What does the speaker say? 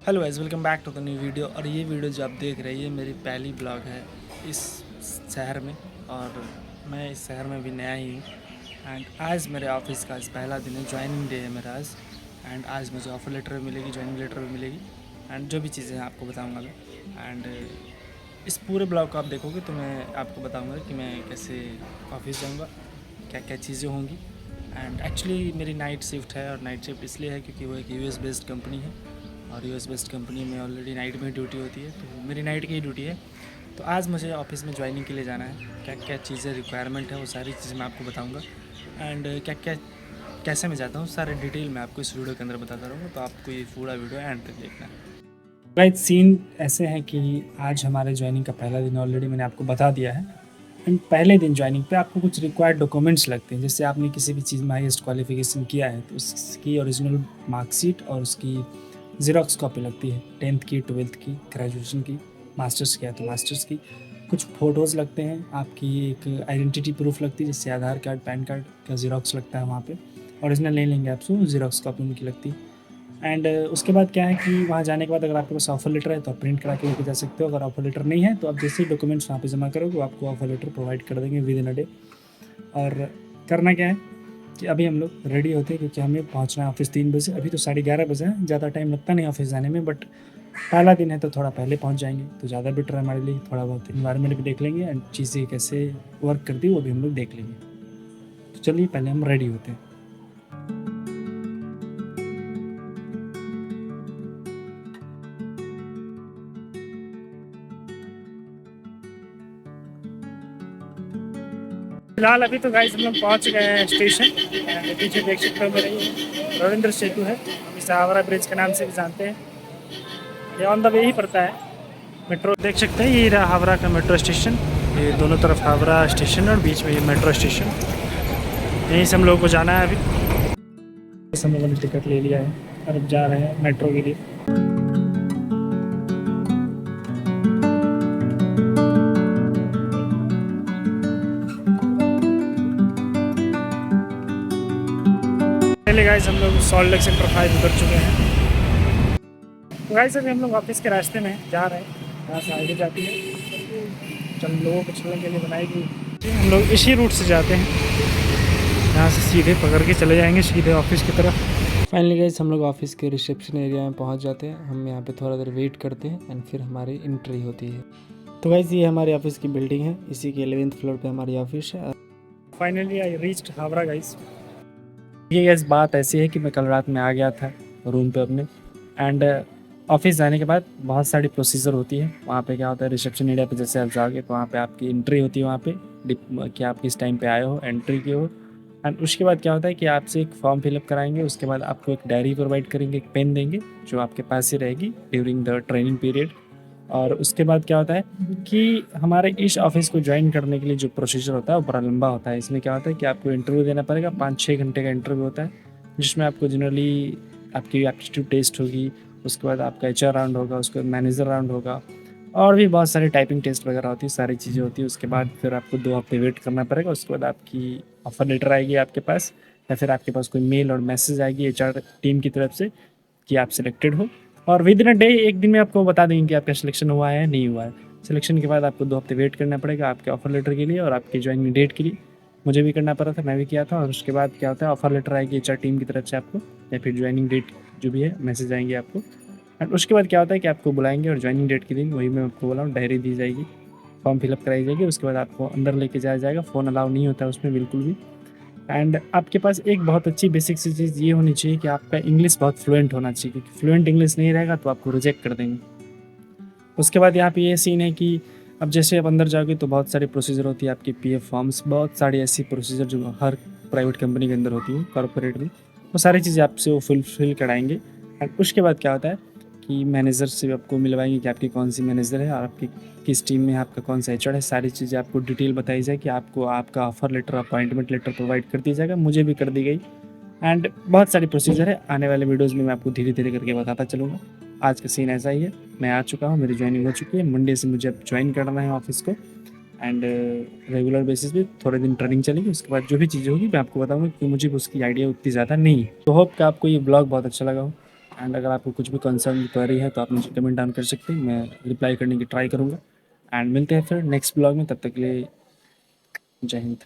Hello guys, welcome back to the new video. और ये video जो आप देख रहे हैं ये मेरी पहली ब्लॉग है इस शहर में। और मैं इस शहर में भी नया ही हूँ। एंड आज मेरे ऑफिस का आज पहला दिन है, ज्वाइनिंग डे है मेरा आज। एंड आज मुझे ऑफर लेटर भी मिलेगी, ज्वाइनिंग लेटर भी मिलेगी। एंड जो भी चीज़ें हैं आपको बताऊँगा मैं। एंड इस पूरे ब्लॉग को आप देखोगे तो मैं आपको बताऊँगा कि मैं कैसे ऑफिस जाऊँगा, क्या क्या चीज़ें होंगी। एंड एक्चुअली मेरी नाइट शिफ्ट है, और नाइट शिफ्ट इसलिए है क्योंकि वो एक यूएस बेस्ड कंपनी है। और यूएस बेस्ड कंपनी में ऑलरेडी नाइट में ड्यूटी होती है, तो मेरी नाइट की ही ड्यूटी है। तो आज मुझे ऑफिस में ज्वाइनिंग के लिए जाना है। क्या क्या चीज़ें रिक्वायरमेंट है वो सारी चीज़ें मैं आपको बताऊंगा। एंड क्या क्या कैसे मैं जाता हूँ सारे डिटेल मैं आपको इस वीडियो के अंदर बताता रहूँगा, तो आपको ये पूरा वीडियो एंड तक देखना है। राइट, सीन ऐसे है कि आज हमारे ज्वाइनिंग का पहला दिन, ऑलरेडी मैंने आपको बता दिया है। एंड पहले दिन ज्वाइनिंग पे आपको कुछ रिक्वायर्ड डॉक्यूमेंट्स लगते हैं। जैसे आपने किसी भी चीज़ में हाईएस्ट क्वालिफिकेशन किया है तो उसकी ओरिजिनल मार्कशीट और उसकी ज़ेरॉक्स कॉपी लगती है, 10th की, 12th की, ग्रेजुएशन की, मास्टर्स किया तो मास्टर्स की। कुछ फ़ोटोज़ लगते हैं, आपकी एक आइडेंटिटी प्रूफ लगती है, जैसे आधार कार्ड, पैन कार्ड का ज़ेरॉक्स लगता है वहाँ पे। ओरिजिनल नहीं लेंगे आपसे, ज़ेरॉक्स कॉपी उनकी लगती है। एंड उसके बाद क्या है कि वहाँ जाने के बाद अगर आपके पास ऑफर लेटर है तो आप प्रिंट करा के लेके जा सकते हो। अगर ऑफर लेटर नहीं है तो आप जैसे ही डॉक्यूमेंट्स वहाँ पे जमा करोगे वो आपको ऑफर लेटर प्रोवाइड कर देंगे विद इन अ डे। और करना क्या है कि अभी हम लोग रेडी होते हैं क्योंकि हमें पहुँचना है ऑफिस 3 बजे। अभी तो 11:30 बजे है, ज़्यादा टाइम लगता नहीं ऑफिस जाने में, बट पहला दिन है तो थोड़ा पहले पहुँच जाएंगे तो ज़्यादा बेटर है हमारे लिए। थोड़ा बहुत इन्वायरमेंट भी देख लेंगे एंड चीज़ें कैसे वर्क करती है वो भी हम लोग देख लेंगे। तो चलिए पहले हम रेडी होते हैं। फिलहाल अभी तो गाइस हम लोग पहुंच गए हैं स्टेशन। पीछे देख सकते हो मेरे ये रविंद्र सेतु है, हम इसे हावड़ा ब्रिज के नाम से भी जानते हैं। ये ऑन द वे ही पड़ता है। मेट्रो देख सकते हैं, ये रहा हावड़ा का मेट्रो स्टेशन। ये दोनों तरफ हावड़ा स्टेशन और बीच में ये मेट्रो स्टेशन। यहीं से हम लोगों को जाना है। अभी हम लोगों ने टिकट ले लिया है और अब जा रहे हैं मेट्रो के लिए। पहले गाइस हम लोग सॉल्ट लेक सेक्टर 5 उतर चुके हैं। तो गाइस अभी हम लोग ऑफिस के रास्ते में जा रहे हैं, यहाँ से आगे जाती है चल लोगों को चलने के लिए बनाई गई। हम लोग इसी रूट से जाते हैं, यहाँ से सीधे पकड़ के चले जाएंगे सीधे ऑफिस की तरफ। फाइनली गाइस हम लोग ऑफिस के रिसेप्शन एरिया में पहुँच जाते हैं। हम यहाँ पे थोड़ा देर वेट करते हैं एंड फिर हमारी एंट्री होती है। तो गाइस ये हमारे ऑफिस की बिल्डिंग है, इसी के 11th फ्लोर पे हमारी ऑफिस है। Finally I reached Howrah guys. ये गैस बात ऐसी है कि मैं कल रात में आ गया था रूम पे अपने। एंड ऑफिस जाने के बाद बहुत सारी प्रोसीजर होती है। वहाँ पे क्या होता है, रिसेप्शन एरिया पे जैसे आप जाओगे तो वहाँ पे आपकी एंट्री होती है, वहाँ पे कि आप किस टाइम पे आए हो, एंट्री की हो। एंड उसके बाद क्या होता है कि आपसे एक फॉर्म फिलअप कराएंगे, उसके बाद आपको एक डायरी प्रोवाइड करेंगे, एक पेन देंगे जो आपके पास ही रहेगी ड्यूरिंग द ट्रेनिंग पीरियड। और उसके बाद क्या होता है कि हमारे इस ऑफिस को ज्वाइन करने के लिए जो प्रोसीजर होता है वो बड़ा लंबा होता है। इसमें क्या होता है कि आपको इंटरव्यू देना पड़ेगा, 5-6 घंटे का इंटरव्यू होता है, जिसमें आपको जनरली आपकी एप्टीट्यूड टेस्ट होगी, उसके बाद आपका एचआर राउंड होगा, उसके बाद मैनेजर राउंड होगा, और भी बहुत सारी टाइपिंग टेस्ट वगैरह होती है, सारी चीज़ें होती है। उसके बाद फिर आपको 2 हफ्ते वेट करना पड़ेगा। उसके बाद आपकी ऑफर लेटर आएगी आपके पास, या फिर आपके पास कोई मेल और मैसेज आएगी एचआर टीम की तरफ से कि आप सिलेक्टेड हो। और विद इन अ डे, एक दिन में आपको बता देंगे कि आपका सिलेक्शन हुआ है नहीं हुआ है। सिलेक्शन के बाद आपको 2 हफ्ते वेट करना पड़ेगा आपके ऑफर लेटर के लिए और आपकी ज्वाइनिंग डेट के लिए। मुझे भी करना पड़ा था, मैं भी किया था। और उसके बाद क्या होता है, ऑफर लेटर आएगी एचआर टीम की तरफ से आपको, या फिर ज्वाइनिंग डेट जो भी है मैसेज आएंगे आपको। एंड उसके बाद क्या होता है कि आपको बुलाएंगे और ज्वाइनिंग डेट के दिन वही मैं आपको बोला हूँ, डायरी दी जाएगी, फॉर्म फिलअप कराई जाएगी। उसके बाद आपको अंदर लेके जाया जाएगा, फ़ोन अलाउ नहीं होता है उसमें बिल्कुल भी। एंड आपके पास एक बहुत अच्छी बेसिक सी चीज़ ये होनी चाहिए कि आपका इंग्लिश बहुत फ्लुएंट होना चाहिए, क्योंकि फ्लुएंट इंग्लिश नहीं रहेगा तो आपको रिजेक्ट कर देंगे। उसके बाद यहाँ पे ये सीन है कि अब जैसे आप अंदर जाओगे तो बहुत सारी प्रोसीजर होती है, आपकी पीएफ फॉर्म्स, बहुत सारी ऐसी प्रोसीजर जो हर प्राइवेट कंपनी के अंदर होती है, कॉर्पोरेट में, वो सारी चीज़ें आपसे वो फुलफिल कराएंगे। एंड उसके बाद क्या होता है कि मैनेजर से आपको मिलवाएंगे कि आपकी कौन सी मैनेजर है और आपकी किस टीम में आपका कौन सा एचआर है। सारी चीज़ें आपको डिटेल बताई जाए कि आपको आपका offer letter, appointment letter provide कर दिया जाएगा। मुझे भी कर दी गई। एंड बहुत सारी प्रोसीजर है, आने वाले वीडियोज़ में मैं आपको धीरे धीरे करके बताता चलूँगा। आज का सीन ऐसा ही है, मैं आ चुका हूँ, मेरी ज्वाइनिंग हो चुकी है। मंडे से मुझे अब ज्वाइन करना है ऑफिस को। एंड रेगुलर बेसिस पे थोड़े दिन ट्रेनिंग चलेगी, उसके बाद जो भी चीज़ें होगी मैं आपको बताऊंगा, क्योंकि मुझे उसकी आइडिया उतनी ज़्यादा नहीं है। तो होप कि आपको ये ब्लॉग बहुत अच्छा लगा हो। एंड अगर आपको कुछ भी कंसर्न क्वेरी है तो आप मुझे कमेंट डाउन कर सकते हैं, मैं रिप्लाई करने की ट्राई करूँगा। एंड मिलते हैं फिर नेक्स्ट ब्लॉग में, तब तक के लिए जय हिंद।